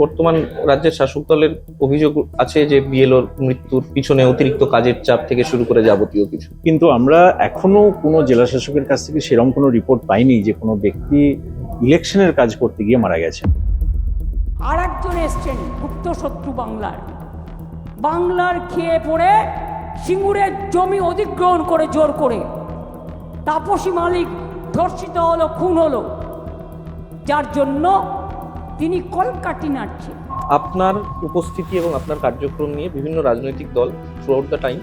বর্তমান রাজ্যের শাসক দলের অভিযোগ আছে যে বিএলওর মৃত্যুর পিছনে অতিরিক্ত কাজের চাপ থেকে শুরু করে যাবতীয় কিছু। কিন্তু আমরা এখনো কোনো জেলা শাসকের কাছ থেকে সেরকম কোনো রিপোর্ট পাইনি যে কোনো ব্যক্তি ইলেকশনের কাজ করতে গিয়ে মারা গেছে। আর একজন এসছেন গুপ্ত শত্রু বাংলার খেয়ে পড়ে সিঙ্গুরের জমি অধিগ্রহণ করে জোর করে তাপসী মালিক ধর্ষিত হলো, খুন হলো, যার জন্য তিনি কলকাঠি নাড়ছেন। আপনার উপস্থিতি এবং আপনার কার্যক্রম নিয়ে বিভিন্ন রাজনৈতিক দল থ্রু আউট দ্য টাইম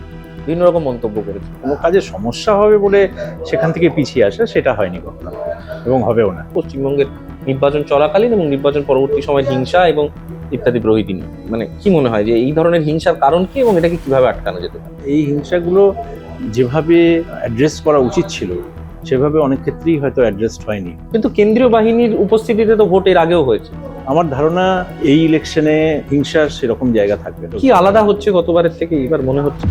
বিভিন্ন রকম মন্তব্য করেছে। কোনো কাজে সমস্যা হবে বলে সেখান থেকে পিছিয়ে আসা সেটা হয়নি কখনো এবং হবেও না। পশ্চিমবঙ্গের নির্বাচন চলাকালীন এবং নির্বাচন পরবর্তী সময় হিংসা এবং ইত্যাদি প্রভৃতি নিয়ে মানে কি মনে হয় যে এই ধরনের হিংসার কারণ কি এবং এটাকে কিভাবে আটকানো যেতে পারে? এই হিংসাগুলো যেভাবে অ্যাড্রেস করা উচিত ছিল সেভাবে অনেক ক্ষেত্রেই হয়তো অ্যাড্রেস হয়নি। কিন্তু কেন্দ্রীয় বাহিনীর উপস্থিতিতে তো ভোট এর আগেও হয়েছে। আমার ধারণা এই ইলেকশনে হিংসার সেরকম জায়গা থাকবে না। কি আলাদা হচ্ছে গতবারের থেকে এবার মনে হচ্ছে?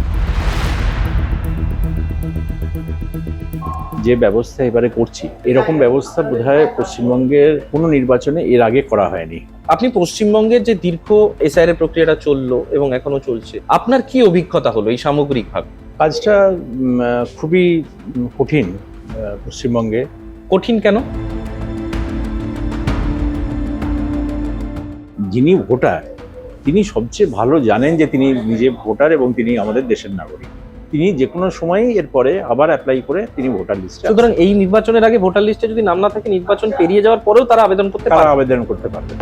যে ব্যবস্থা এবারে করছি এরকম ব্যবস্থা বোধহয় পশ্চিমবঙ্গের কোনো নির্বাচনে এর আগে করা হয়নি। আপনি পশ্চিমবঙ্গের যে দীর্ঘ এসআইআর এর প্রক্রিয়াটা চললো এবং এখনো চলছে, আপনার কি অভিজ্ঞতা হলো এই সামগ্রিকভাবে? কাজটা খুবই কঠিন পশ্চিমবঙ্গে। কঠিন কেন? যিনি ভোটার তিনি সবচেয়ে ভালো জানেন যে তিনি নিজে ভোটার এবং তিনি আমাদের দেশের নাগরিক। তিনি যে কোনো সময়ই এরপরে আবার অ্যাপ্লাই করে তিনি ভোটার লিস্টে। সুতরাং এই নির্বাচনের আগে ভোটার লিস্টে যদি নাম না থাকে, নির্বাচন পেরিয়ে যাওয়ার পরেও তারা আবেদন করতে পারবে। আবেদন করতে পারবে।